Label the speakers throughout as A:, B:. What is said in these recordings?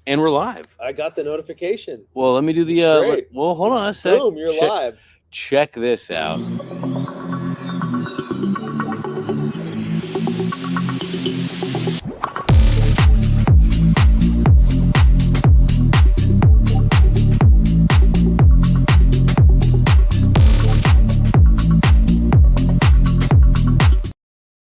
A: And we're live.
B: I got the notification.
A: Well, let me do the.
B: Great.
A: Well, hold on a sec.
B: Boom, you're live.
A: Check this out.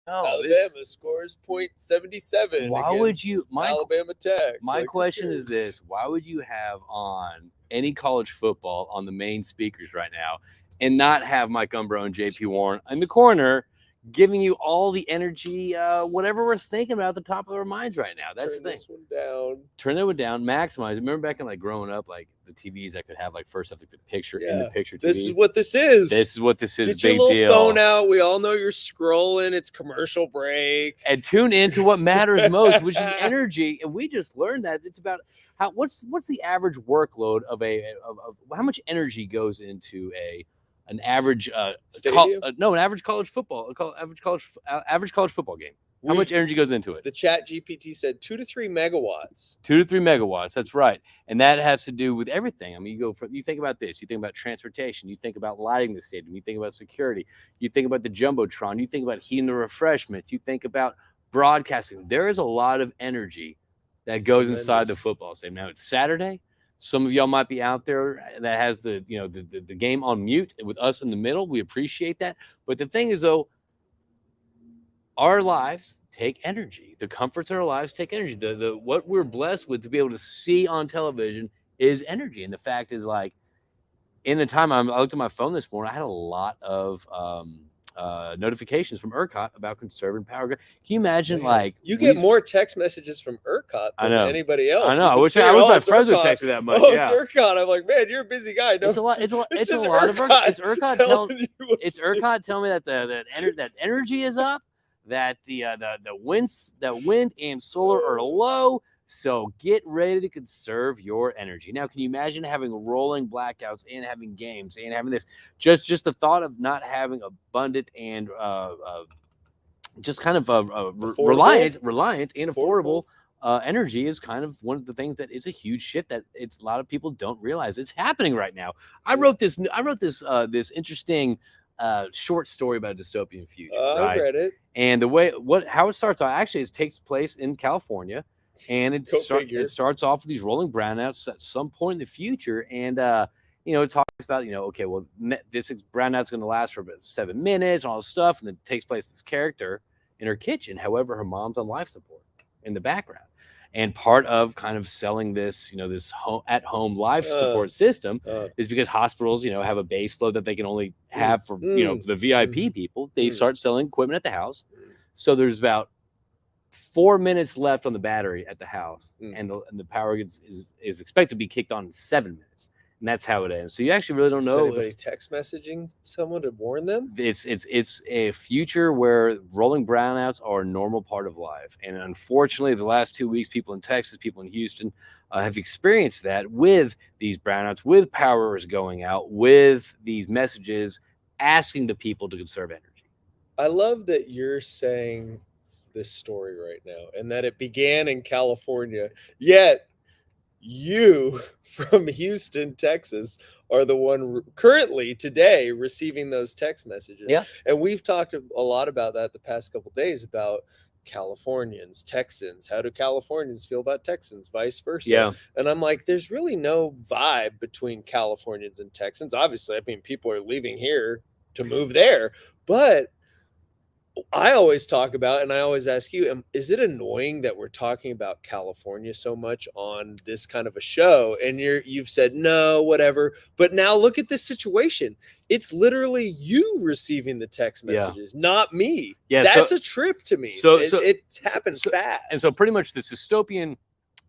B: Alabama scores .77.
A: Why would you?
B: Alabama Tech.
A: My question is this: why would you have on any college football on the main speakers right now, and not have Mike Umbro and JP Warren in the corner, giving you all the energy, whatever we're thinking about at the top of our minds right now? That's
B: Turn
A: the thing.
B: This one down.
A: Turn that one down. Maximize it. Remember back in like growing up, like the TVs that could have like first off like the picture in the picture.
B: This is what this is.
A: This is what this is.
B: Get your
A: big
B: little
A: deal.
B: phone out. We all know you're scrolling. It's commercial break.
A: And tune into what matters most, which is energy. And we just learned that it's about what's the average workload of how much energy goes into an average an average college football average college football game. How much energy goes into it?
B: The Chat GPT said 2 to 3 megawatts.
A: 2 to 3 megawatts. That's right. And that has to do with everything. I mean, you think about this. You think about transportation. You think about lighting the stadium. You think about security. You think about the Jumbotron. You think about heating the refreshments. You think about broadcasting. There is a lot of energy that goes inside the football stadium. Now, it's Saturday. Some of y'all might be out there that has the game on mute with us in the middle. We appreciate that. But the thing is, though, our lives take energy. The comforts in our lives take energy. The what we're blessed with to be able to see on television is energy. And the fact is, like, in the time I looked at my phone this morning, I had a lot of notifications from ERCOT about conserving power. Can you imagine, like,
B: you get more text messages from ERCOT than anybody else?
A: I know. I wish my friends would text me that much.
B: It's ERCOT. I'm like, man, you're a busy guy. No,
A: it's a lot of ERCOT. It's ERCOT telling me that that energy is up, that the wind and solar are low. So get ready to conserve your energy. Now, can you imagine having rolling blackouts and having games and having this? Just the thought of not having abundant and just kind of reliant and affordable energy is kind of one of the things that is a huge shift that a lot of people don't realize it's happening right now. I wrote this interesting short story about a dystopian future.
B: I read it,
A: and how it starts out actually it takes place in California. And it starts off with these rolling brownouts at some point in the future. And, it talks about, okay, well, this brownout's going to last for about 7 minutes and all this stuff. And then it takes place this character in her kitchen. However, her mom's on life support in the background. And part of kind of selling this, this at-home life support system is because hospitals, have a base load that they can only have for, the VIP people. They start selling equipment at the house. So there's about 4 minutes left on the battery at the house, and the power is expected to be kicked on in 7 minutes, and that's how it ends. So you actually really don't know.
B: Is anybody text messaging someone to warn them?
A: It's a future where rolling brownouts are a normal part of life, and unfortunately, the last 2 weeks, people in Texas, people in Houston, have experienced that with these brownouts, with powers going out, with these messages asking the people to conserve energy.
B: I love that you're saying this story right now and that it began in California, yet you from Houston, Texas are the one currently today receiving those text messages. And we've talked a lot about that the past couple of days about Californians, Texans. How do Californians feel about Texans, vice versa? And I'm like, there's really no vibe between Californians and Texans. Obviously, I mean, people are leaving here to move there, but I always talk about, and I always ask you, is it annoying that we're talking about California so much on this kind of a show? And you've said, no, whatever. But now look at this situation. It's literally you receiving the text messages, not me. That's a trip to me. So it happens fast.
A: And so pretty much this dystopian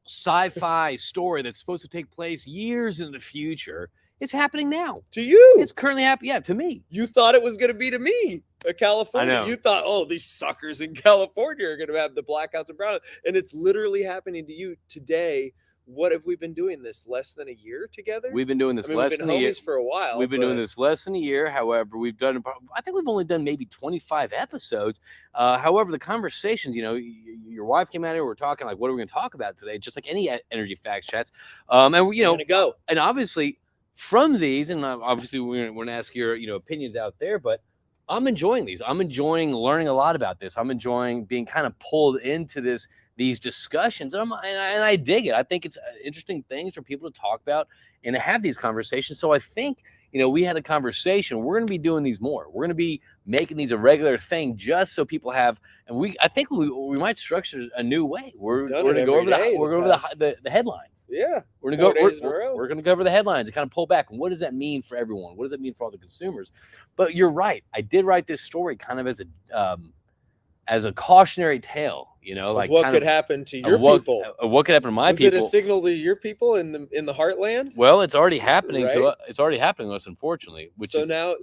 A: sci-fi story that's supposed to take place years in the future, it's happening now.
B: To you.
A: It's currently happening. Yeah, to me.
B: You thought it was going to be to me, California. You thought, oh, these suckers in California are going to have the blackouts and brownouts. And it's literally happening to you today what have we been doing this less than a year together?
A: We've been doing this
B: I mean,
A: less
B: we've been
A: than a year.
B: homies for a while.
A: We've been doing
B: but-
A: this less than a year. However, I think we've only done maybe 25 episodes. However, the conversations, your wife came out here, we're talking like, what are we going to talk about today? Just like any Energy Facts chats. And
B: We're gonna go.
A: and obviously from these, and obviously we're going to ask your, opinions out there, but I'm enjoying these. I'm enjoying learning a lot about this. I'm enjoying being kind of pulled into these discussions, and I dig it. I think it's interesting things for people to talk about and to have these conversations. So I think, we had a conversation. We're going to be doing these more. We're going to be making these a regular thing just so people have, and I think we might structure a new way. We're going to go over the headlines.
B: Yeah.
A: We're going to we're going to cover the headlines and kind of pull back. What does that mean for everyone? What does that mean for all the consumers? But you're right. I did write this story kind of as a cautionary tale, like
B: what could happen to your people.
A: What could happen to my people?
B: Is it a signal to your people in the heartland?
A: Well, it's already happening
B: Right?
A: it's already happening to us, unfortunately.
B: Now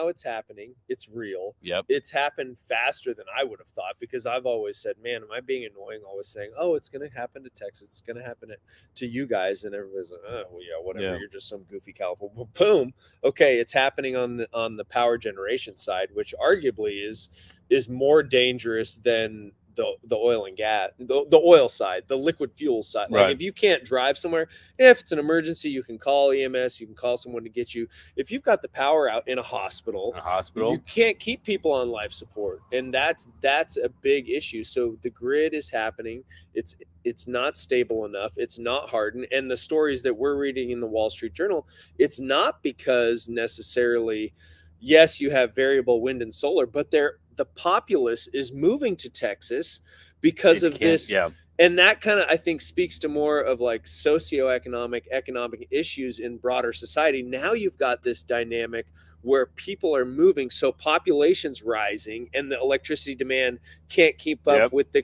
B: it's happening. It's real.
A: Yep.
B: It's happened faster than I would have thought, because I've always said, man, am I being annoying? Always saying, oh, it's going to happen to Texas. It's going to happen to you guys. And everybody's like, oh, well, yeah, whatever.
A: Yeah.
B: You're just some goofy California. Well, boom. Okay. It's happening on the power generation side, which arguably is more dangerous than the oil and gas, the oil side, the liquid fuel side. Like,
A: Right.
B: if you can't drive somewhere, if it's an emergency, you can call EMS, you can call someone to get you. If you've got the power out in a hospital, you can't keep people on life support, and that's a big issue. So the grid is happening. It's not stable enough. It's not hardened. And the stories that we're reading in the Wall Street Journal, it's not because necessarily, yes, you have variable wind and solar, but the populace is moving to Texas because of this.
A: Yeah.
B: And that kind of, I think, speaks to more of like economic issues in broader society. Now you've got this dynamic where people are moving, so population's rising, and the electricity demand can't keep up with the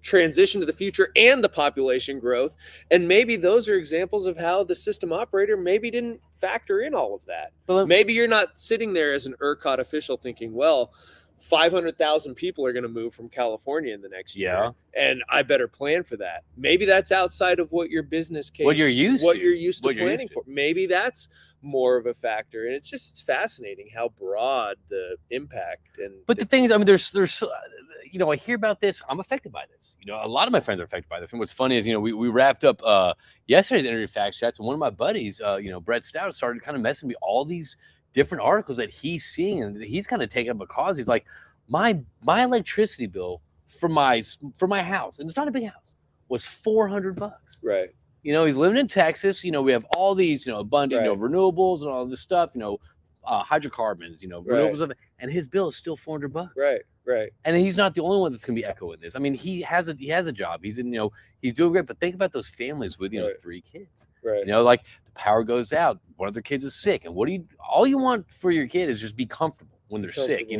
B: transition to the future and the population growth. And maybe those are examples of how the system operator maybe didn't factor in all of that. Maybe you're not sitting there as an ERCOT official thinking, well, 500,000 people are going to move from California in the next year, and I better plan for that. Maybe that's outside of what your business case,
A: what you're used
B: to planning for. Maybe that's more of a factor, and it's fascinating how broad the impact.
A: But the thing is, I mean, there's I hear about this. I'm affected by this. A lot of my friends are affected by this. And what's funny is, we wrapped up yesterday's Energy Facts chats, and one of my buddies, Brett Stout, started kind of messing me all these different articles that he's seeing, and he's kind of taking up a cause. He's like, my electricity bill for my house, and it's not a big house, was $400.
B: Right.
A: He's living in Texas. We have all these, abundant, renewables and all this stuff, hydrocarbons, renewables, and his bill is still $400.
B: Right.
A: And he's not the only one that's going to be echoing this. I mean, he has a job. He's he's doing great. But think about those families with 3 kids.
B: Right.
A: Like the power goes out, one of their kids is sick, and all you want for your kid is just be comfortable when they're sick,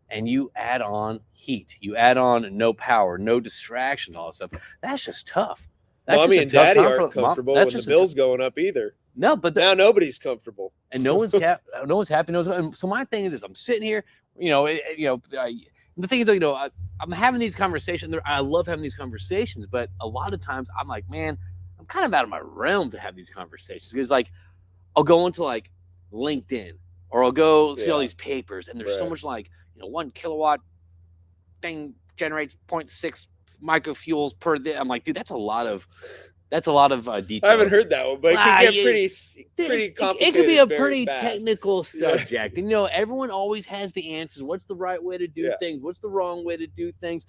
A: and you add on heat, you add on no power, no distraction, all that stuff. That's just tough.
B: Mommy and daddy aren't comfortable when the bill's going up either.
A: No, but
B: now nobody's comfortable,
A: and no one's happy. And so my thing is this: I'm sitting here, the thing is, I'm having these conversations. I love having these conversations, but a lot of times I'm like, man, I'm kind of out of my realm to have these conversations, because like I'll go into like LinkedIn, or I'll go see all these papers, and there's so much like 1 kilowatt thing generates 0.6 microfouls per day. I'm like, dude, that's a lot of detail.
B: I haven't heard that one, but it can get pretty complicated.
A: It could be a pretty technical subject. And everyone always has the answers. What's the right way to do things? What's the wrong way to do things?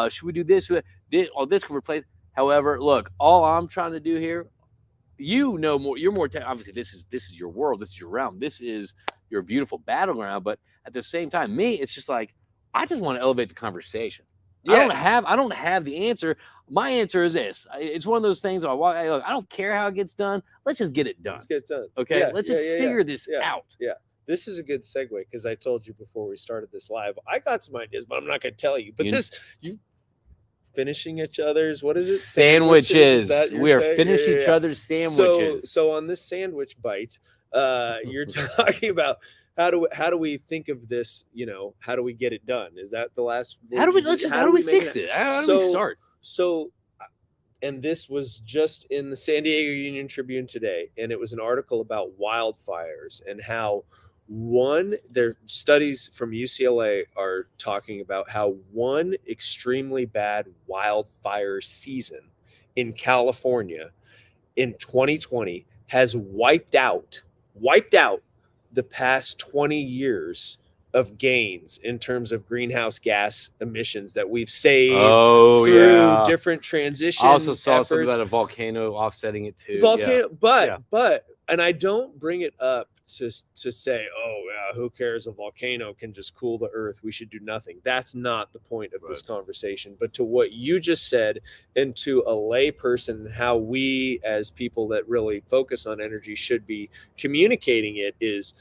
A: Should we do this? This could replace. However, look, all I'm trying to do here, more. You're more obviously. This is your world. This is your realm. This is your beautiful battleground. But at the same time, me, it's just like I just want to elevate the conversation. Yeah. I don't have the answer. My answer is this. It's one of those things. I don't care how it gets done. Let's just get it done.
B: Let's get it done.
A: Okay.
B: Yeah,
A: let's just figure this out.
B: Yeah. This is a good segue, because I told you before we started this live, I got some ideas, but I'm not going to tell you. But you finishing each other's, what is it?
A: Sandwiches. We are finishing each other's sandwiches.
B: So on this sandwich bite, you're talking about how do we think of this? How do we get it done? Is that the last?
A: How do we fix it? How do we start?
B: So and this was just in the San Diego Union Tribune today, and it was an article about wildfires and how their studies from UCLA are talking about how one extremely bad wildfire season in California in 2020 has wiped out the past 20 years of gains in terms of greenhouse gas emissions that we've saved through different transition
A: I also saw something
B: efforts.
A: about a volcano offsetting it too.
B: Volcano, but and I don't bring it up to say, oh yeah, who cares? A volcano can just cool the earth. We should do nothing. That's not the point of this conversation. But to what you just said, and to a lay person, how we as people that really focus on energy should be communicating it, is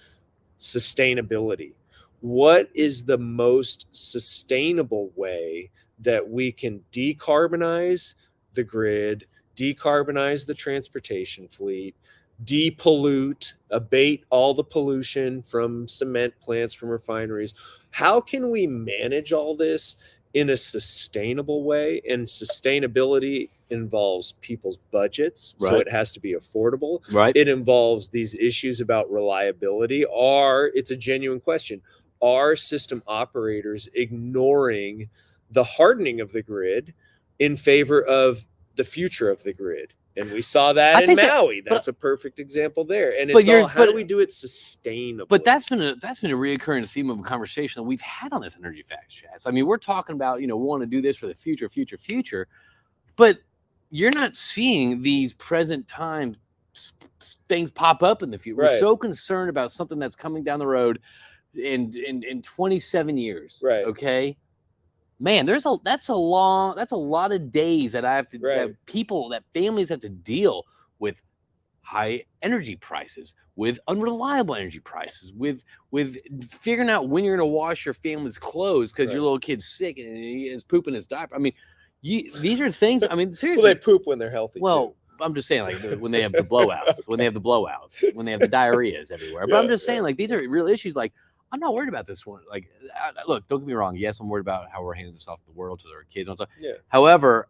B: sustainability. What is the most sustainable way that we can decarbonize the grid, decarbonize the transportation fleet, depollute, abate all the pollution from cement plants, from refineries? How can we manage all this in a sustainable way? And sustainability involves people's budgets, so it has to be affordable. It involves these issues about reliability. It's a genuine question. Are system operators ignoring the hardening of the grid in favor of the future of the grid? And we saw that in Maui. That's a perfect example there. And it's all, how do we do it sustainably?
A: But that's been a reoccurring theme of a conversation that we've had on this Energy Facts chat. So, I mean, we're talking about, we want to do this for the future, but you're not seeing these present time things pop up in the future. We're so concerned about something that's coming down the road in 27 years. Okay. Man, that's a lot of days that I have to, that families have to deal with high energy prices, with unreliable energy prices, with figuring out when you're going to wash your family's clothes because your little kid's sick and he's pooping his diaper. I mean, these are things, I mean, seriously.
B: Well, they poop when they're healthy too.
A: I'm just saying, like, when they have the blowouts, when they have the diarrheas everywhere. But I'm just saying, like, these are real issues. Like, I'm not worried about this one. Like, look, don't get me wrong. Yes, I'm worried about how we're handing this off to the world, to our kids and stuff.
B: Yeah.
A: However,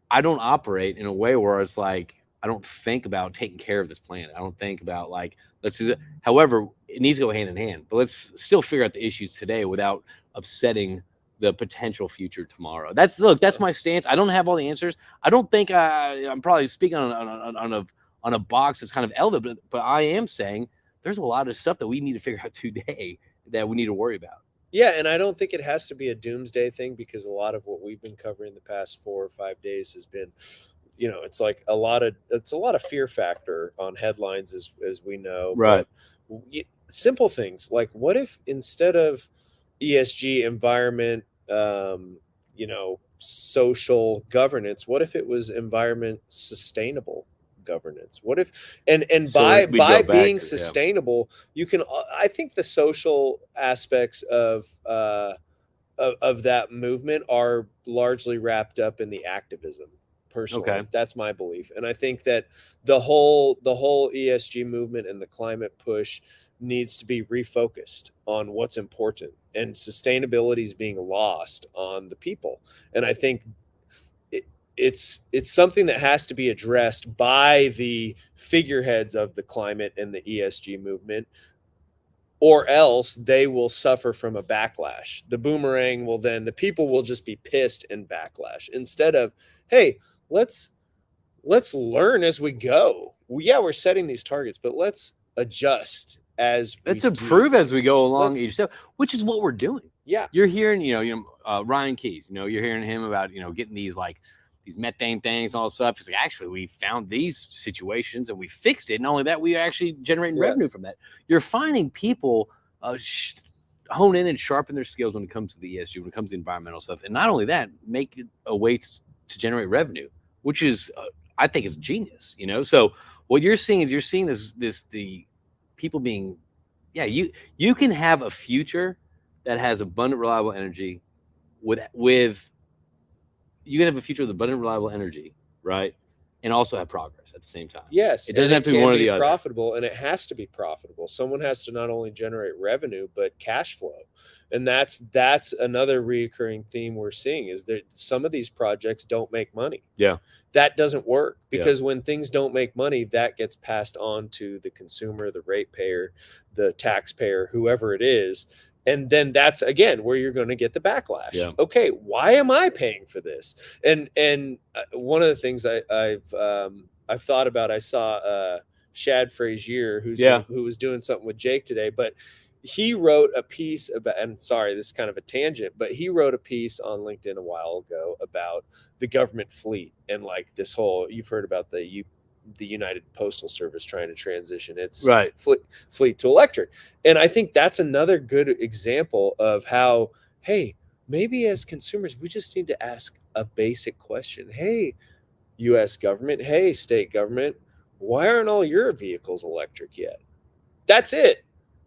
A: I don't operate in a way where it's like, I don't think about taking care of this planet. I don't think about, like, let's do that. However, it needs to go hand in hand. But let's still figure out the issues today without upsetting the potential future tomorrow. That's my stance. I don't have all the answers. I don't think I'm probably speaking on a box that's kind of elevated, but I am saying there's a lot of stuff that we need to figure out today that we need to worry about.
B: Yeah, and I don't think it has to be a doomsday thing, because a lot of what we've been covering the past 4 or 5 days has been, it's like a lot of fear factor on headlines, as we know.
A: Right.
B: But simple things like, what if instead of ESG, environment, social governance, what if it was environment sustainable governance? What if, and by being sustainable, you can, I think the social aspects of that movement are largely wrapped up in the activism. Personally, that's my belief. And I think that the whole ESG movement and the climate push needs to be refocused on what's important, and sustainability is being lost on the people. And I think it's something that has to be addressed by the figureheads of the climate and the ESG movement, or else they will suffer from a backlash. The boomerang will then, the people will just be pissed and backlash, instead of, hey, let's learn as we go. We're setting these targets, but let's adjust as
A: let's improve as we go along each step, which is what we're doing.
B: Yeah.
A: You're hearing, Ryan Keyes, you're hearing him about, getting these methane things and all this stuff. It's like, actually, we found these situations and we fixed it. Not only that, we are actually generating revenue from that. You're finding people hone in and sharpen their skills when it comes to the ESG, when it comes to environmental stuff. And not only that, make it a way to generate revenue, which is, I think, is genius, So what you're seeing is the people being, you can have a future that has abundant, reliable energy with you can have a future with abundant, reliable energy, right? and also have progress at the same time.
B: Yes,
A: It doesn't
B: and
A: have to be
B: can
A: one or the other.
B: profitable, and it has to be profitable. Someone has to not only generate revenue but cash flow, and that's another recurring theme we're seeing is that some of these projects don't make money.
A: Yeah.
B: That doesn't work
A: Yeah.
B: because when things don't make money, that gets passed on to the consumer, the ratepayer, the taxpayer, whoever it is. And then that's again where you're going to get the backlash.
A: Yeah.
B: Okay, why am I paying for this? And one of the things I've thought about, I saw Shad Frazier, who was doing something with Jake today, but he wrote a piece about, and sorry, this is kind of a tangent, but he wrote a piece on LinkedIn a while ago about the government fleet and like this whole, you've heard about the United Postal Service trying to transition its fleet to electric. And I think that's another good example of how, hey, maybe as consumers, we just need to ask a basic question. Hey, U.S. government, hey, state government, why aren't all your vehicles electric yet? That's it.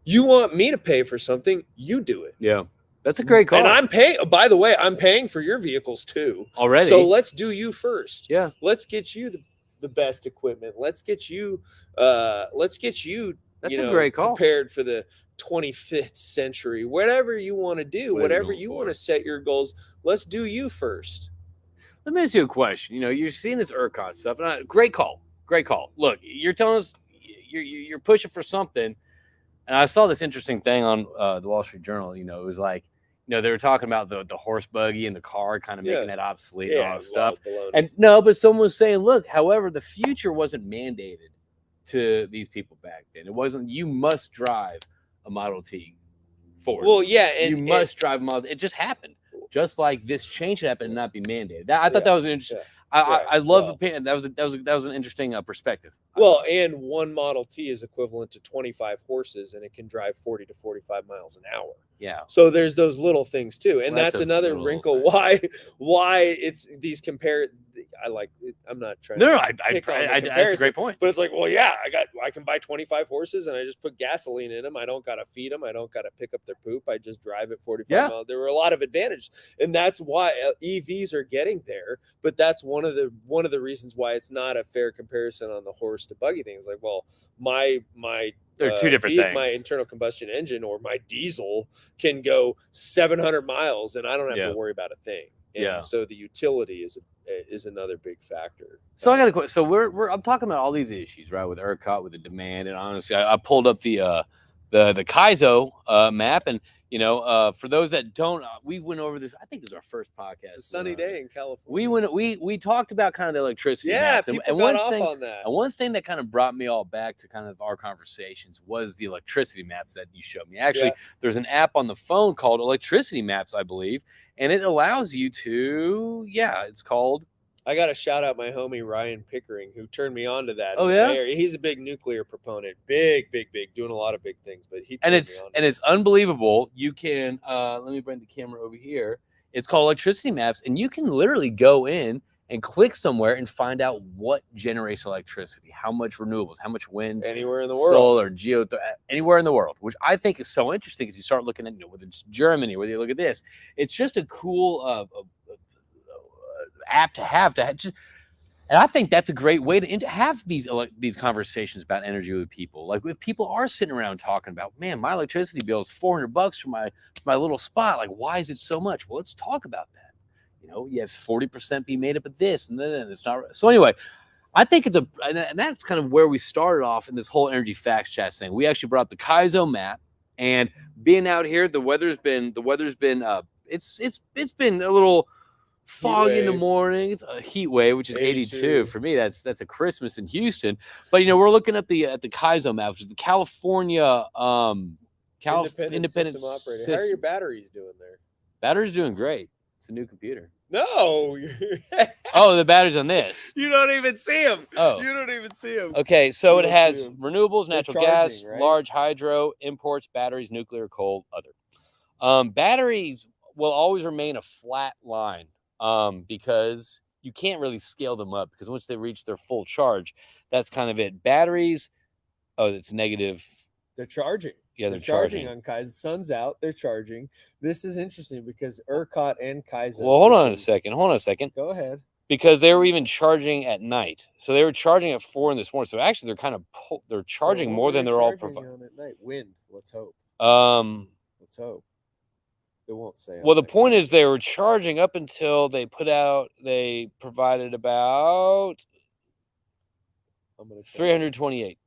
B: You want me to pay for something, you do it.
A: Yeah. That's a great call.
B: And I'm paying, by the way, I'm paying for your vehicles too.
A: Already.
B: So let's do you first.
A: Yeah.
B: Let's get you the best equipment. Let's get you
A: That's a great call.
B: Prepared for the 25th century. Whatever you want to do, whatever you want to set your goals, let's do you first.
A: Let me ask you a question. You're seeing this ERCOT stuff. And great call. Great call. Look, you're telling us you're pushing for something. And I saw this interesting thing on the Wall Street Journal. It was like, they were talking about the horse buggy and the car kind of making that obsolete and all that stuff. And but someone was saying, look, however, the future wasn't mandated to these people back then. It wasn't, you must drive a Model T Ford.
B: Well, yeah. And
A: you must drive a Model. It just happened. Just like this change should happen and not be mandated. I thought that was an interesting. I love opinion. That was an interesting perspective.
B: Well, and one Model T is equivalent to 25 horses, and it can drive 40 to 45 miles an hour.
A: Yeah.
B: So there's those little things too, and that's another wrinkle why it's these compare. I'm not trying.
A: No, that's a great point.
B: But it's like, well, yeah, I can buy 25 horses, and I just put gasoline in them. I don't gotta feed them. I don't gotta pick up their poop. I just drive at 45 miles. There were a lot of advantages, and that's why EVs are getting there. But that's one of the reasons why it's not a fair comparison on the horse to buggy thing. It's like, well, my
A: they're two different things.
B: My internal combustion engine or my diesel can go 700 miles, and I don't have to worry about a thing. And so the utility is another big factor.
A: So I got a question. So I'm talking about all these issues, right, with ERCOT, with the demand, and honestly, I pulled up the CAISO map, and for those that don't, we went over this. I think it was our first podcast.
B: It's a sunny day in California.
A: We talked about kind of the electricity.
B: Yeah,
A: maps,
B: people
A: and
B: got
A: one
B: off
A: thing,
B: on that.
A: And one thing that kind of brought me all back to kind of our conversations was the electricity maps that you showed me. Actually, there's an app on the phone called Electricity Maps, I believe, and it allows you to. It's called.
B: I got to shout out my homie Ryan Pickering, who turned me on to that.
A: Oh yeah,
B: he's a big nuclear proponent, big, doing a lot of big things. But
A: it's unbelievable. You can let me bring the camera over here. It's called Electricity Maps, and you can literally go in and click somewhere and find out what generates electricity, how much renewables, how much wind,
B: anywhere in the world,
A: solar, anywhere in the world, which I think is so interesting because you start looking at whether it's Germany, whether you look at this, it's just a cool app to have just, and I think that's a great way to have these conversations about energy with people. Like if people are sitting around talking about, man, my electricity bill is $400 for my little spot. Like, why is it so much? Well, let's talk about that. You have 40% be made up of this, and then it's not. So anyway, I think and that's kind of where we started off in this whole energy facts chat thing. We actually brought the CAISO map, and being out here, the weather's been it's been a little foggy in the morning. It's a heat wave, which is 82. For me, that's a Christmas in Houston. But we're looking at the CAISO map, which is the California Independent
B: System Operator. How are your batteries doing there?
A: Batteries doing great. It's a new computer.
B: No.
A: Oh, the batteries on this.
B: You don't even see them.
A: Oh.
B: You don't even see them.
A: Okay, so it has renewables, natural gas,
B: right?
A: large hydro, imports, batteries, nuclear, coal, other. Batteries will always remain a flat line because you can't really scale them up because once they reach their full charge, that's kind of it. Batteries, it's negative.
B: They're charging.
A: Yeah, they're charging
B: on CAISO. Sun's out. They're charging. This is interesting because ERCOT and CAISO.
A: Well, hold on a second.
B: Go ahead.
A: because they were even charging at night. So they were charging at 4 in this morning. So actually, they're kind of they're charging
B: So what
A: more
B: were
A: than
B: they
A: they're all
B: charging
A: providing.
B: on at night. Wind. Let's hope. Let's hope. It won't say.
A: Well, the point is they were charging up until they provided about 328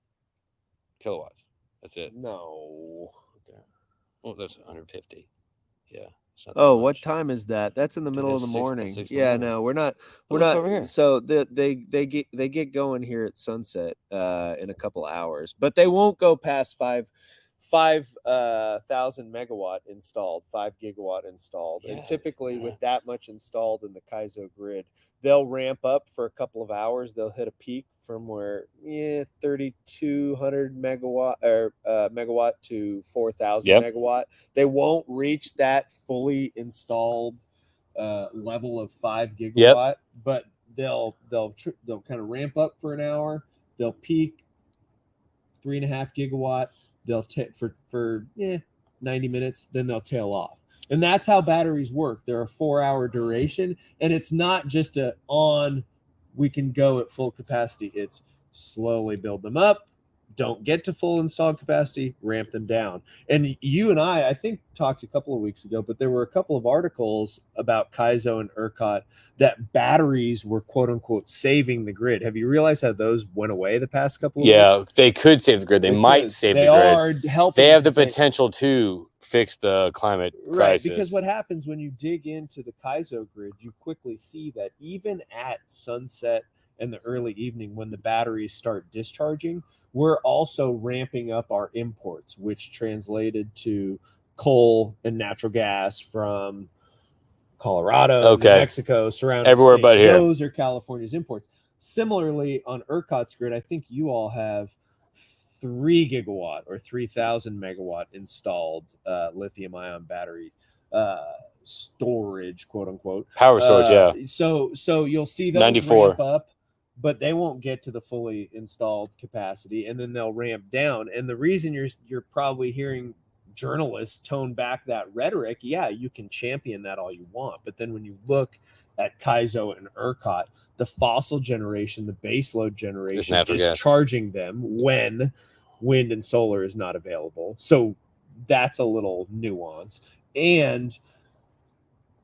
A: kilowatts. That's it.
B: No.
A: Oh, that's 150. Yeah.
C: Oh, what time is that? That's in the middle of the
A: That's 6 that's
C: morning.
A: 6 in the
C: Yeah,
A: morning.
C: no, we're not. We're
A: Look
C: not.
A: over here.
C: So they get going here at sunset in a couple hours, but they won't go past 5,000 megawatt installed, 5 gigawatt installed,
A: Yeah,
C: and typically
A: yeah.
C: with that much installed in the Kaizo grid, they'll ramp up for a couple of hours. They'll hit a peak from where 3,200 megawatt to 4,000
A: Yep.
C: megawatt. They won't reach that fully installed level of 5 gigawatt, but they'll kind of ramp up for an hour. They'll peak 3.5 gigawatt. They'll take for 90 minutes, then they'll tail off. And that's how batteries work. They're a 4-hour duration, and it's not just we can go at full capacity. It's slowly build them up, don't get to full installed capacity, ramp them down. And you and I think talked a couple of weeks ago, but there were a couple of articles about Kaizo and ERCOT that batteries were quote unquote saving the grid. Have you realized how those went away the past couple of weeks?
A: They could save the grid. They might save the
C: They
A: grid.
C: are helping.
A: They have the
C: to save-
A: potential to fix the climate
C: Right,
A: crisis.
C: because what happens when you dig into the Kaizo grid, you quickly see that even at sunset and the early evening when the batteries start discharging, we're also ramping up our imports, which translated to coal and natural gas from Colorado, New Mexico, surrounding
A: everywhere
C: states.
A: but here.
C: Those are California's imports. Similarly, on ERCOT's grid, I think you all have 3 gigawatt or 3,000 megawatt installed lithium-ion battery storage, quote unquote.
A: Power storage,
C: So you'll see those
A: 94.
C: ramp up, but they won't get to the fully installed capacity, and then they'll ramp down. And the reason you're probably hearing journalists tone back that rhetoric, yeah, you can champion that all you want, but then when you look at Kaizo and ERCOT, the fossil generation, the baseload generation is
A: gas.
C: charging them when wind and solar is not available. So that's a little nuance. And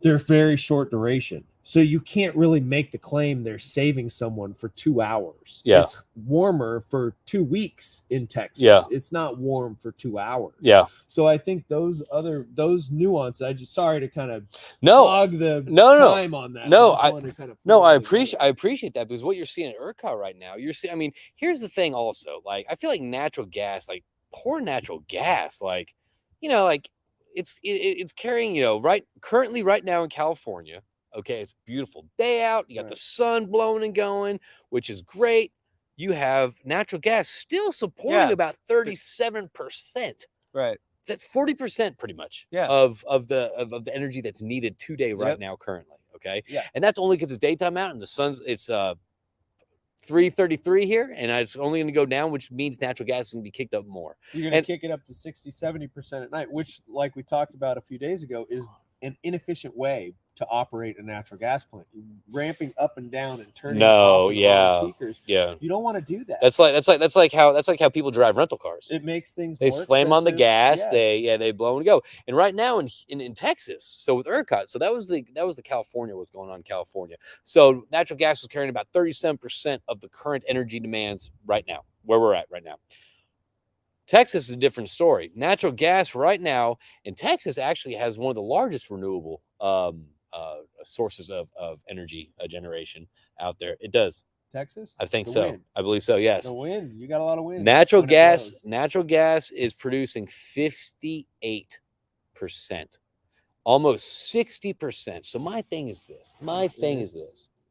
C: they're very short duration. So you can't really make the claim they're saving someone for 2 hours.
A: Yeah.
C: It's warmer for 2 weeks in Texas.
A: Yeah.
C: It's not warm for 2 hours.
A: Yeah.
C: So I think those nuances, sorry to kind of
A: No.
C: hog the
A: No.
C: time on that.
A: No,
C: I just wanted to kind of
A: I appreciate that, because what you're seeing at ERCOT right now, here's the thing also. Like, I feel like natural gas, like poor natural gas, like, it's carrying, currently right now in California. Okay, it's a beautiful day out. You got the sun blowing and going, which is great. You have natural gas still supporting about 37%.
C: Right.
A: That's 40% pretty much
C: Yeah.
A: of the energy that's needed today right now currently. Okay.
C: Yeah.
A: And that's only because it's daytime out and the sun's 3:33 here, and it's only going to go down, which means natural gas is going to be kicked up more.
C: You're going to kick it up to 60-70% at night, which, like we talked about a few days ago, is an inefficient way to operate a natural gas plant. Ramping up and down and turning off and on peakers.
A: Yeah.
C: You don't want to do that.
A: That's like how people drive rental cars.
C: It makes things
A: they
C: more
A: slam on the gas.
C: Yes.
A: They blow and go. And right now in Texas, so with ERCOT, so that was the California, what's going on in California. So natural gas was carrying about 37% of the current energy demands right now, where we're at right now. Texas is a different story. Natural gas right now in Texas actually has one of the largest renewable sources of energy generation out there. It does.
C: Texas?
A: I think
C: The
A: so.
C: wind.
A: I believe so. Yes.
C: The wind. You got a lot of wind.
A: Natural
C: when it
A: gas.
C: blows.
A: Natural gas is producing 58%, almost 60%. So my thing is this.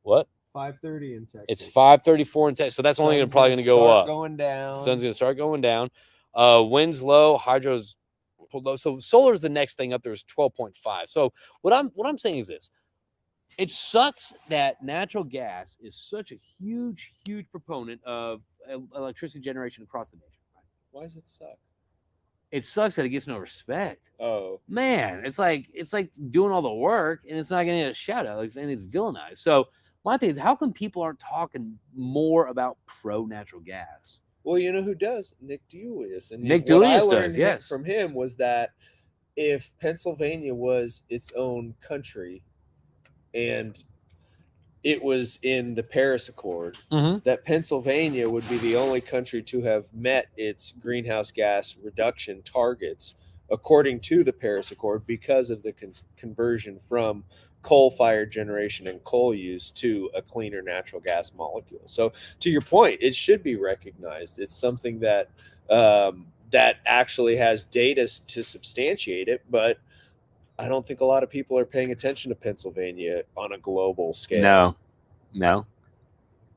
A: What?
C: 5:30 in Texas.
A: It's 5:34 in Texas. So that's only probably going to go up.
C: Going down.
A: Sun's going to start going down. Wind's low. Hydro's low. So solar's the next thing up. There's 12.5. So what I'm saying is this. It sucks that natural gas is such a huge proponent of electricity generation across the nation. Right?
B: Why does it suck?
A: it sucks that it gets no respect.
B: Oh,
A: Man, it's like doing all the work and it's not getting a shout out, like, and it's villainized. So my thing is, how come people aren't talking more about pro natural gas?
B: well, you know who does? Nick DeUlius. And
A: Nick
B: what I
A: DeUlius
B: learned
A: does, yes.
B: from him was that if Pennsylvania was its own country and it was in the Paris Accord, that Pennsylvania would be the only country to have met its greenhouse gas reduction targets according to the Paris Accord because of the conversion from coal-fired generation and coal use to a cleaner natural gas molecule. So to your point, it should be recognized. It's something that that actually has data to substantiate it, but I don't think a lot of people are paying attention to Pennsylvania on a global scale.
A: No.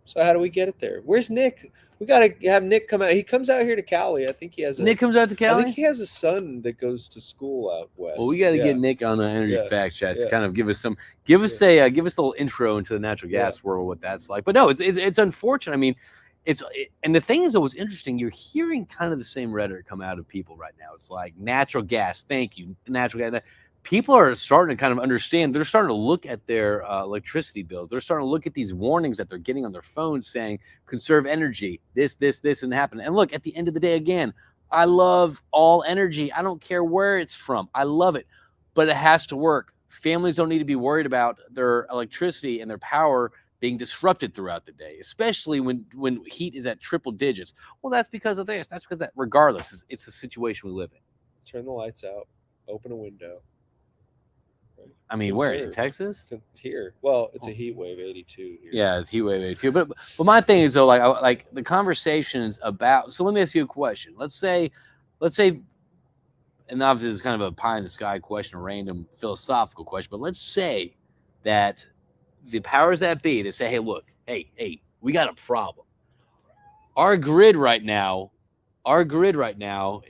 B: So how do we get it there? Where's Nick? We got to have Nick come out. He comes out here to Cali. I think he has
A: Nick comes out to Cali.
B: I think he has a son that goes to school out west.
A: Well, we got to
B: Yeah.
A: get Nick on the Energy
B: Yeah.
A: Fact Chat to
B: Yeah.
A: kind of give us a little intro into the natural gas world, what that's like. But no, it's unfortunate. I mean, and the thing is, though, what's interesting, you're hearing kind of the same rhetoric come out of people right now. It's like natural gas, thank you, natural gas. People are starting to kind of understand. They're starting to look at their electricity bills. They're starting to look at these warnings that they're getting on their phones saying, conserve energy, this, and happen. And look, at the end of the day, again, I love all energy. I don't care where it's from. I love it, but it has to work. Families don't need to be worried about their electricity and their power being disrupted throughout the day, especially when heat is at triple digits. Well, that's because of this. That's because that, regardless, it's the situation we live in.
B: Turn the lights out. Open a window.
A: I mean, where in
B: Conserve.
A: Texas?
B: Here. Well, it's a heat wave 82 here.
A: Yeah, it's heat wave 82. But my thing is, though, like the conversations about. So let me ask you a question. Let's say, and obviously it's kind of a pie in the sky question, a random philosophical question. But let's say that the powers that be, they say, hey, look, hey, we got a problem. Our grid right now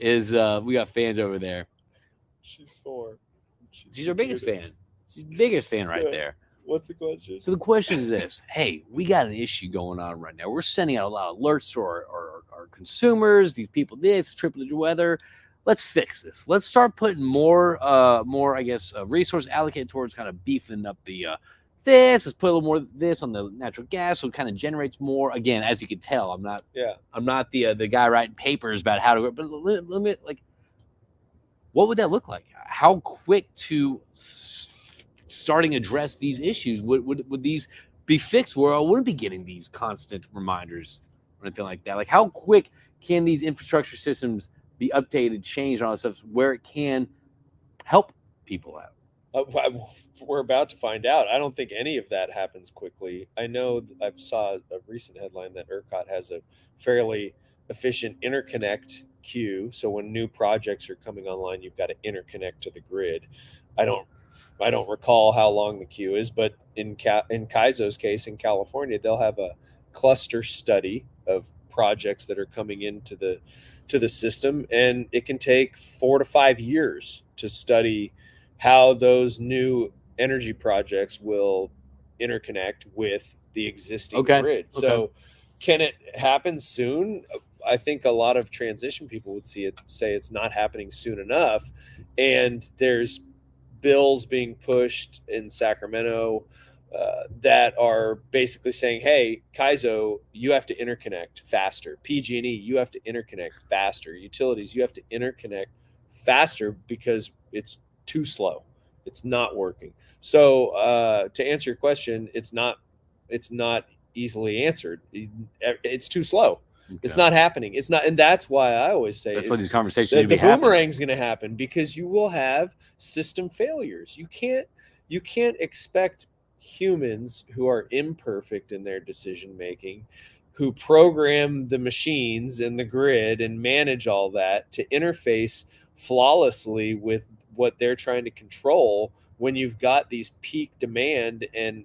A: is we got fans over there.
B: She's 4.
A: She's our biggest fan. She's the biggest fan right there.
B: What's the question?
A: So the question is this: hey, we got an issue going on right now. We're sending out a lot of alerts to our consumers. These people, this triple digit weather. Let's fix this. Let's start putting more, I guess, resource allocated towards kind of beefing up the this. Let's put a little more of this on the natural gas, so it kind of generates more. Again, as you can tell, I'm not the guy writing papers about how to. But let me like, what would that look like? How quick to starting to address these issues would these be fixed where I wouldn't be getting these constant reminders or anything like that? Like, how quick can these infrastructure systems be updated, changed, and all that stuff where it can help people out?
B: We're about to find out. I don't think any of that happens quickly. I know I saw a recent headline that ERCOT has a fairly efficient interconnect queue. So when new projects are coming online, you've got to interconnect to the grid. I don't recall how long the queue is, but in CAISO's case in California, they'll have a cluster study of projects that are coming into the system, and it can take 4 to 5 years to study how those new energy projects will interconnect with the existing grid. So can it happen soon? I think a lot of transition people would say it's not happening soon enough. And there's bills being pushed in Sacramento that are basically saying, hey, CAISO, you have to interconnect faster. PG&E, you have to interconnect faster. Utilities, you have to interconnect faster because it's too slow. It's not working. So to answer your question, it's not easily answered. It's too slow. Okay. It's not happening. It's not, and that's why I always say
A: that's why these conversations
B: the boomerang's going to happen, because you will have system failures. You can't expect humans who are imperfect in their decision making, who program the machines and the grid and manage all that, to interface flawlessly with what they're trying to control when you've got these peak demand and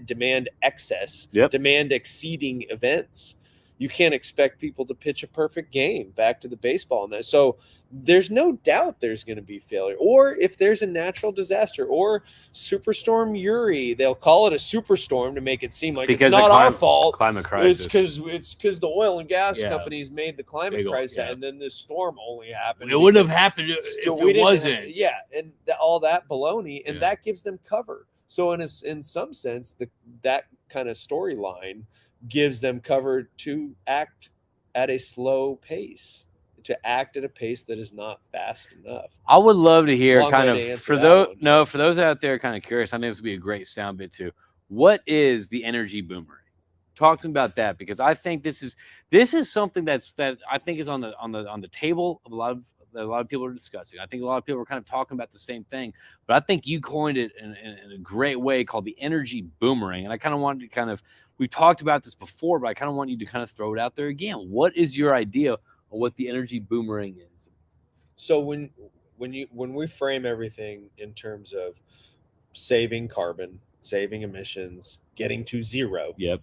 B: demand excess, demand exceeding events. you can't expect people to pitch a perfect game back to the baseball. And so there's no doubt there's going to be failure. Or if there's a natural disaster or Superstorm Uri, they'll call it a superstorm to make it seem like
A: Because
B: it's
A: the
B: not our fault.
A: Climate crisis.
B: It's because the oil and gas
A: Yeah.
B: companies made the climate
A: Big oil,
B: crisis,
A: yeah.
B: and then this storm only happened.
A: It wouldn't have happened if
B: Still,
A: it wasn't.
B: and all that baloney, and
A: Yeah.
B: that gives them cover. So in some sense, that kind of storyline gives them cover to act at a slow pace, to act at a pace that is not fast enough.
A: I would love to hear
B: Long
A: kind
B: way
A: of
B: to answer
A: for
B: that
A: those
B: one.
A: for those out there kind of curious. I think this would be a great sound bit too. What is the energy boomerang? Talk to me about that, because I think this is something that I think is on the table of a lot of people are discussing. I think a lot of people are kind of talking about the same thing, but I think you coined it in a great way called the energy boomerang. And I kind of wanted to we've talked about this before, but I kind of want you to kind of throw it out there again. What is your idea of what the energy boomerang is?
B: So when we frame everything in terms of saving carbon, saving emissions, getting to zero,
A: Yep.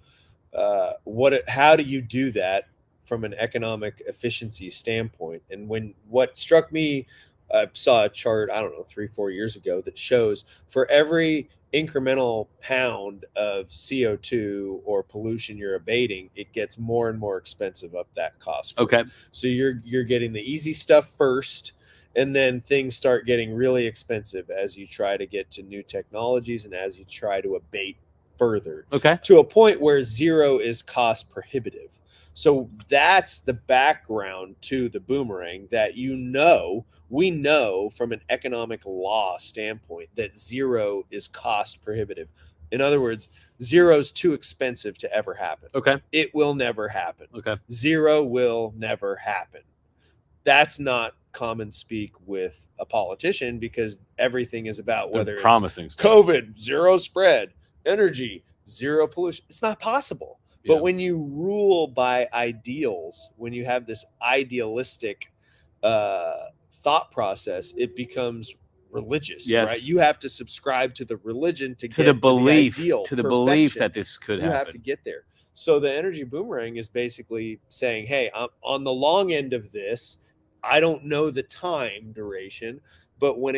B: How do you do that from an economic efficiency standpoint? And what struck me, I saw a chart, I don't know, 3-4 years ago that shows for every incremental pound of CO2 or pollution you're abating, it gets more and more expensive up that cost curve.
A: Okay.
B: So you're getting the easy stuff first, and then things start getting really expensive as you try to get to new technologies and as you try to abate further,
A: Okay.
B: to a point where zero is cost prohibitive. So that's the background to the boomerang, that we know from an economic law standpoint that zero is cost prohibitive. In other words, zero is too expensive to ever happen.
A: Okay.
B: It will never happen.
A: Okay.
B: Zero will never happen. That's not common speak with a politician, because everything is about whether
A: They're promising
B: it's
A: stuff.
B: COVID, zero spread, energy, zero pollution. It's not possible. But
A: Yeah.
B: when you rule by ideals, when you have this idealistic thought process, it becomes religious,
A: Yes.
B: right? You have to subscribe to the religion to
A: To
B: get
A: the belief,
B: to the ideal,
A: to the belief
B: perfection.
A: that this could
B: You have
A: happen.
B: to get there. So the energy boomerang is basically saying, hey, I'm on the long end of this. I don't know the time duration, but when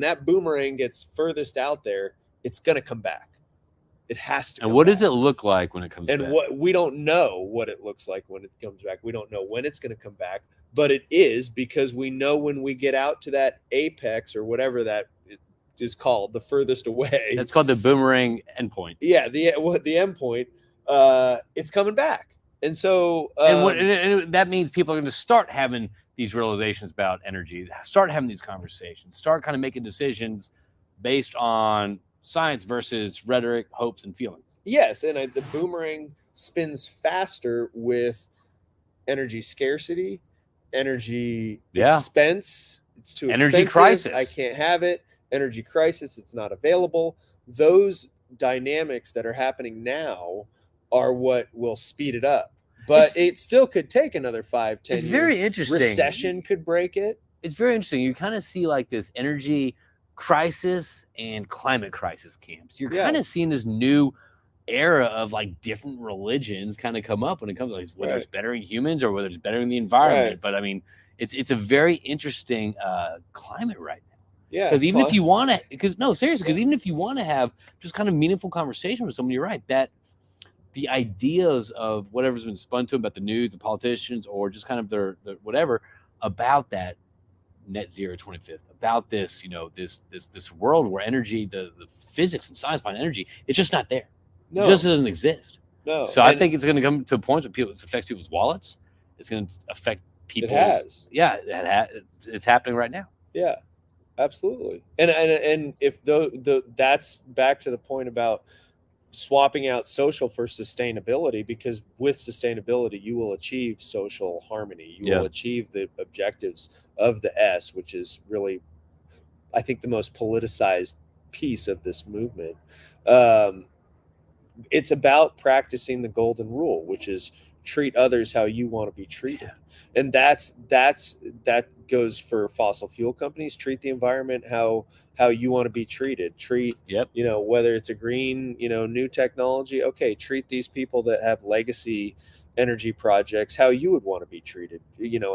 B: that boomerang gets furthest out there, it's going to come back. It has to.
A: And
B: come
A: what
B: back.
A: does it look like when it comes
B: And
A: back?
B: what we don't know what it looks like when it comes back. We don't know when it's going to come back, but it is, because we know when we get out to that apex, or whatever that is called, the furthest away.
A: That's called the boomerang endpoint.
B: Yeah, the end point. It's coming back, and so
A: And that means people are going to start having these realizations about energy, start having these conversations, start kind of making decisions based on science versus rhetoric, hopes, and feelings.
B: yes, and the boomerang spins faster with energy scarcity, energy expense. It's too
A: Energy
B: expensive.
A: crisis.
B: I can't have it. Energy crisis. It's not available. Those dynamics that are happening now are what will speed it up. But it still could take another 5-10 years.
A: It's very interesting.
B: Recession could break it.
A: It's very interesting. You kind of see like this energy crisis and climate crisis camps. You're
B: Yeah.
A: kind of seeing this new era of like different religions kind of come up when it comes to like, whether it's bettering humans or whether it's bettering the environment.
B: Right.
A: But I mean, it's a very interesting climate right now.
B: Yeah.
A: Because even if you want to, because even if you want to have just kind of meaningful conversation with someone, you're right, that the ideas of whatever's been spun to them about the news, the politicians, or just kind of their whatever about that net zero 25th, about this, this world where energy, the physics and science behind energy, it's just not there.
B: No.
A: It just doesn't exist.
B: No.
A: So I think it's going to come to a point where it affects people's wallets. It's going to affect people.
B: It has.
A: Yeah, it's happening right now.
B: Yeah, absolutely. And if that's back to the point about swapping out social for sustainability, because with sustainability you will achieve social harmony. You will achieve the objectives of the S, which is really, I think, the most politicized piece of this movement. It's about practicing the golden rule, which is treat others how you want to be treated. And that goes for fossil fuel companies. Treat the environment how you want to be treated. Treat,
A: Yep.
B: whether it's a green, new technology, okay, treat these people that have legacy energy projects how you would want to be treated.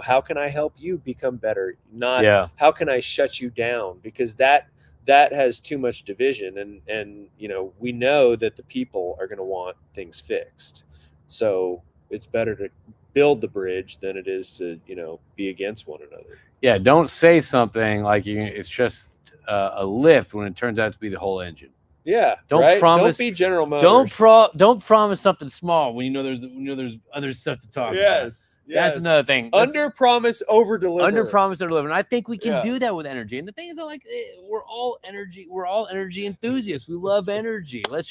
B: How can I help you become better? Not
A: Yeah.
B: how can I shut you down? Because that has too much division, and we know that the people are going to want things fixed. So it's better to build the bridge than it is to be against one another.
A: Yeah. Don't say something like it's just a lift when it turns out to be the whole engine.
B: Yeah.
A: Don't
B: right?
A: promise-
B: Don't be General Motors.
A: Don't promise something small when there's other stuff to talk about.
B: Yes.
A: That's another thing.
B: Under promise, over deliver.
A: Under promise, over deliver. And I think we can
B: Yeah.
A: do that with energy. And the thing is, like, we're all energy enthusiasts. We love energy. Let's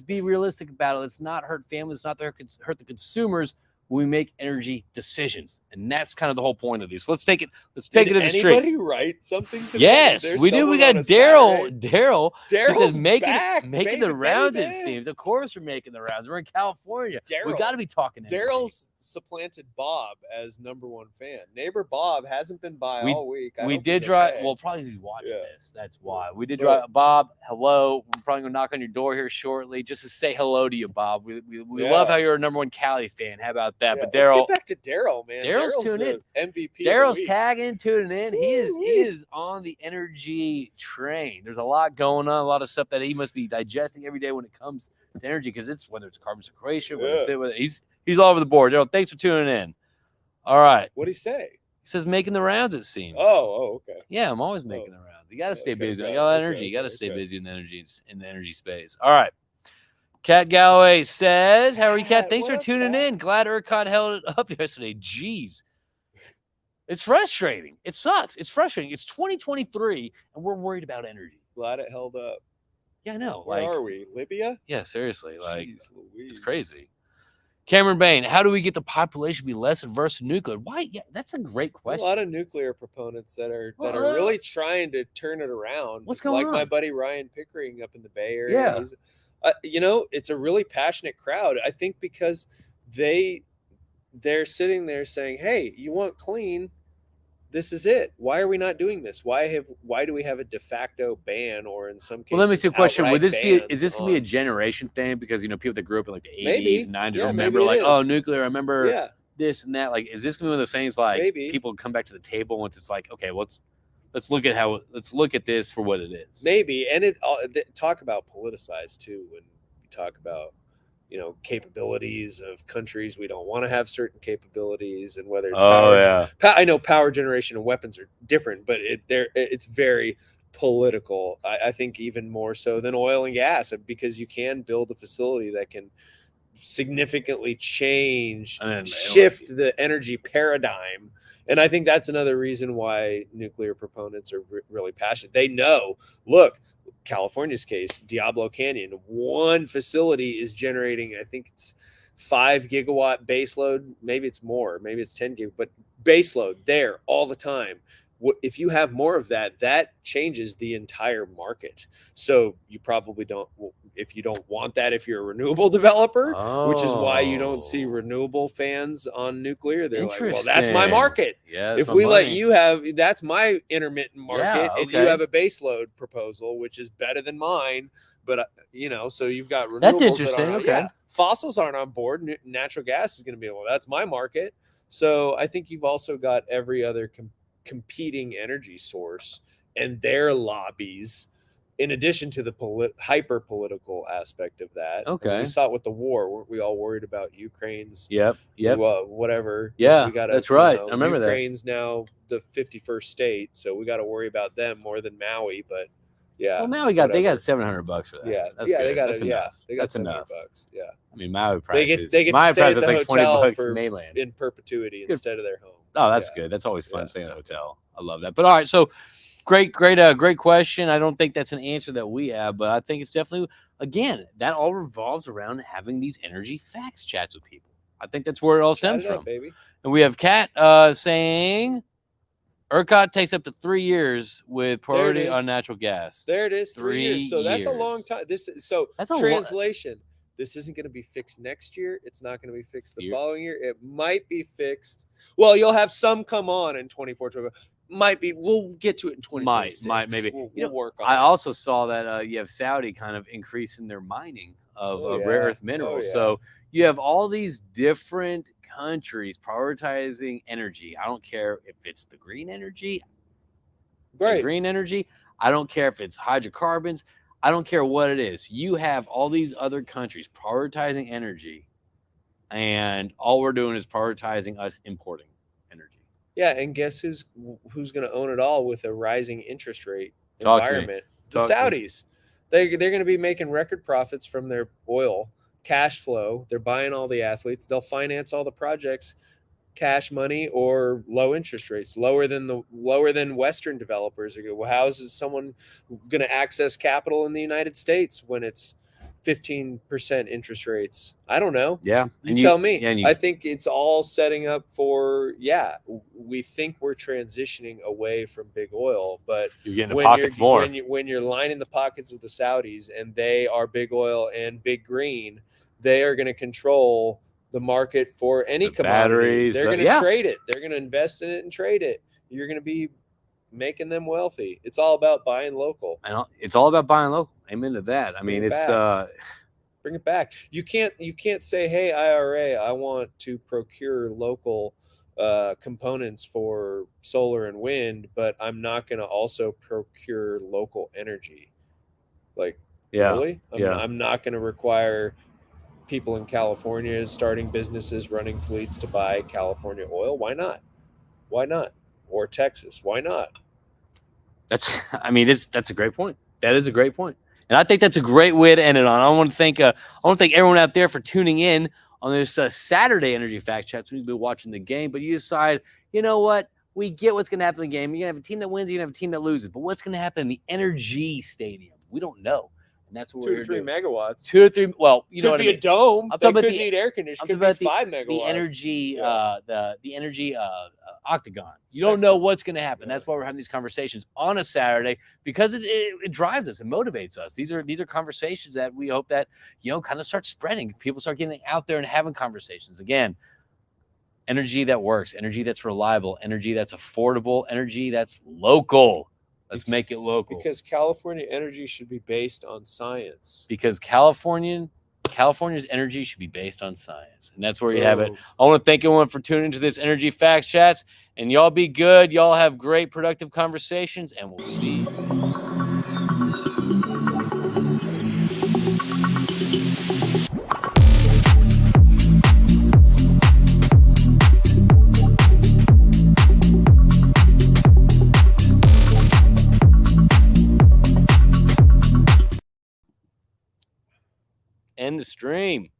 A: be realistic about it. Let's not hurt families, not hurt the consumers when we make energy decisions. And that's kind of the whole point of these. So let's take it to the streets.
B: Anybody write something to
A: Yes,
B: There's
A: we do. We
B: someone
A: got
B: on a Saturday?
A: Daryl. He says
B: Daryl's
A: making
B: back,
A: the
B: baby,
A: rounds.
B: baby.
A: It seems. Of course, we're making the rounds. We're in California. We
B: Daryl.
A: got to be talking. energy.
B: Daryl's supplanted Bob as #1 fan. Neighbor Bob hasn't been by all week. I
A: We
B: hope
A: did
B: he's
A: drive.
B: okay.
A: Well, probably he's watching
B: Yeah.
A: this. That's why we did
B: But-
A: drive. Bob, hello. We're probably gonna knock on your door here shortly just to say hello to you, Bob. We
B: Yeah.
A: love how you're a #1 Cali fan. How about that?
B: Yeah,
A: But Daryl,
B: let's get back to Daryl, man.
A: Daryl's tuning
B: the
A: in.
B: MVP. of the
A: Daryl's
B: week.
A: tagging, tuning in. He
B: Woo-wee.
A: is on the energy train. There's a lot going on, a lot of stuff that he must be digesting every day when it comes to energy, because it's whether it's carbon sequestration, whether he's all over the board. Daryl, thanks for tuning in. All right.
B: What'd he say?
A: He says making the rounds, it seems.
B: Oh, okay.
A: Yeah, I'm always making the rounds. You got to stay
B: Okay,
A: busy.
B: okay,
A: You got
B: okay,
A: energy. You got to
B: okay,
A: stay
B: okay.
A: busy in the energy space. All right. Cat Galloway says, "How are you, Cat?
B: Cat,
A: Thanks
B: what
A: for
B: up,
A: tuning
B: Cat?
A: in. Glad ERCOT held it up yesterday. Jeez, it's frustrating. It sucks. It's frustrating. It's 2023, and we're worried about energy.
B: Glad it held up.
A: Yeah, I know.
B: Where
A: Like,
B: are we? Libya?
A: yeah, seriously. Like,
B: Jeez Louise.
A: it's crazy." Cameron Bain, how do we get the population to be less adverse to nuclear? Why? Yeah, that's a great
B: A
A: question.
B: lot of nuclear proponents that are
A: Well,
B: really trying to turn it around.
A: What's going
B: Like my
A: on?
B: buddy Ryan Pickering up in the Bay Area.
A: Yeah.
B: He's, it's a really passionate crowd. I think because they're sitting there saying, "Hey, you want clean? This is it. Why are we not doing this? Why do we have a de facto ban, or in some cases?"
A: Well, let me ask you a question. Would
B: outright
A: this be? Is
B: bans
A: this gonna be a
B: on-
A: generation thing? Because people that grew up in like the 80s,
B: Maybe.
A: 90s
B: Yeah,
A: remember
B: maybe
A: like,
B: it
A: oh,
B: is.
A: nuclear. I remember
B: Yeah.
A: this and that. Like, is this gonna be one of those things like
B: Maybe.
A: people come back to the table once it's like, okay, let's look at this for what it is.
B: Maybe, and talk about politicized too when we talk about capabilities of countries. We don't want to have certain capabilities, and whether it's
A: Oh yeah.
B: I know power generation and weapons are different, but it's very political. I think even more so than oil and gas, because you can build a facility that can significantly change,
A: And then-
B: shift the energy paradigm. And I think that's another reason why nuclear proponents are really passionate. They know, look, California's case, Diablo Canyon, one facility is generating, I think it's 5 gigawatt baseload. Maybe it's more, maybe it's 10 gig, but baseload there all the time. If you have more of that, that changes the entire market. So you probably don't, if you don't want that, if you're a renewable developer, which is why you don't see
A: Oh.
B: renewable fans on nuclear. They're like, well, that's my
A: Interesting.
B: market.
A: Yeah.
B: If we let you have, that's my intermittent market,
A: Yeah,
B: and you
A: okay.
B: have a baseload proposal, which is better than mine. But so you've got renewables.
A: That's
B: that
A: interesting,
B: aren't-
A: okay.
B: fossils aren't on board. Natural gas is going to be, well, that's my market. So I think you've also got every other competing energy source and their lobbies, in addition to the hyper political aspect of that.
A: Okay.
B: We saw it with the war. Weren't we all worried about Ukraine's
A: Yep.
B: whatever? 'Cause
A: Yeah,
B: we gotta,
A: that's right. I remember that.
B: Ukraine's now the 51st state, so we got to worry about them more than Maui. But yeah,
A: Well, now they got
B: whatever.
A: $700 for that.
B: Yeah,
A: That's
B: yeah,
A: good.
B: they got
A: That's
B: it. Yeah,
A: enough.
B: they got
A: That's enough.
B: $700. Yeah,
A: I mean, Maui
B: They
A: prices.
B: get to
A: Maui
B: stay at
A: prices
B: the
A: like
B: hotel
A: $20
B: for-
A: mainland.
B: in perpetuity
A: Good.
B: instead of their home.
A: Oh, that's
B: Yeah.
A: good. That's always fun
B: Yeah,
A: staying at a
B: yeah.
A: hotel. I love that. But all right, so great question. I don't think that's an answer that we have, but I think it's definitely, again, that all revolves around having these energy facts chats with people. I think that's where it all
B: Chat
A: stems
B: it up,
A: from.
B: baby.
A: And we have Kat saying ERCOT takes up to 3 years with priority on
B: is.
A: natural gas.
B: There it is, 3 years.
A: 3
B: So that's a long
A: years.
B: time.
A: That's a lot.
B: Translation. This isn't going to be fixed next year. It's not going to be fixed the
A: Year.
B: following year. It might be fixed. Well, you'll have some come on in 24, 25. Might be. We'll get to it in 2026.
A: Might, maybe.
B: We'll,
A: You know,
B: we'll work on
A: I
B: it.
A: also saw that you have Saudi kind of increasing their mining of,
B: Oh,
A: of rare
B: yeah.
A: earth minerals.
B: yeah.
A: So you have all these different countries prioritizing energy. I don't care if it's the green energy,
B: Right.
A: green energy. I don't care if it's hydrocarbons. I don't care what it is. You have all these other countries prioritizing energy, and all we're doing is prioritizing us importing energy.
B: Yeah, and guess who's going to own it all with a rising interest rate
A: Talk to me.
B: environment? The
A: Talk to
B: Saudis. They're going to be making record profits from their oil, cash flow. They're buying all the athletes. They'll finance all the projects, cash money or low interest rates, lower than Western developers are. Well, how is someone going to access capital in the United States when it's 15% interest rates? I don't know.
A: Yeah,
B: You tell me.
A: Yeah, and
B: I think it's all setting up for, we think we're transitioning away from big oil, but
A: you're getting the pockets more.
B: when you're lining the pockets of the Saudis and they are big oil and big green, they are going to control the market for any
A: The
B: commodity.
A: batteries,
B: They're
A: the-
B: going to
A: yeah.
B: trade it. They're going to invest in it and trade it. You're going to be making them wealthy. It's all about buying local.
A: And it's all about buying local. Amen to that. I mean,
B: Bring it
A: it's
B: back. Bring it back. You can't say, hey, IRA, I want to procure local components for solar and wind, but I'm not going to also procure local energy. Like,
A: yeah.
B: really?
A: Yeah.
B: I'm not going to require people in California starting businesses, running fleets to buy California oil. Why not? Why not? Or Texas? Why not?
A: That's a great point. That is a great point. And I think that's a great way to end it on. I want to thank everyone out there for tuning in on this Saturday Energy Fact Chats. We've been watching the game, but you decide, you know what? We get what's going to happen in the game. You're going to have a team that wins, you're going to have a team that loses. But what's going to happen in the Energy Stadium? We don't know. And that's what
B: 2
A: we're
B: to 3
A: doing.
B: megawatts.
A: 2 to 3. Well, you know
B: Could
A: what I
B: be
A: mean.
B: a dome.
A: I'm
B: They
A: talking about
B: could
A: the-
B: need air conditioning.
A: I'm
B: Could
A: talking
B: be
A: about
B: 5 megawatts.
A: the energy,
B: Yeah.
A: the energy octagon. You don't know what's going to happen.
B: Yeah.
A: That's why we're having these conversations on a Saturday, because it drives us, it motivates us. These are conversations that we hope that kind of start spreading. People start getting out there and having conversations again. Energy that works, energy that's reliable, energy that's affordable, energy that's local. Let's make it local.
B: Because California energy should be based on science.
A: Because California's energy should be based on science. And that's where you have it.
B: Boom.
A: I want to thank everyone for tuning into this Energy Facts Chats. And y'all be good. Y'all have great, productive conversations. And we'll see you. End the stream.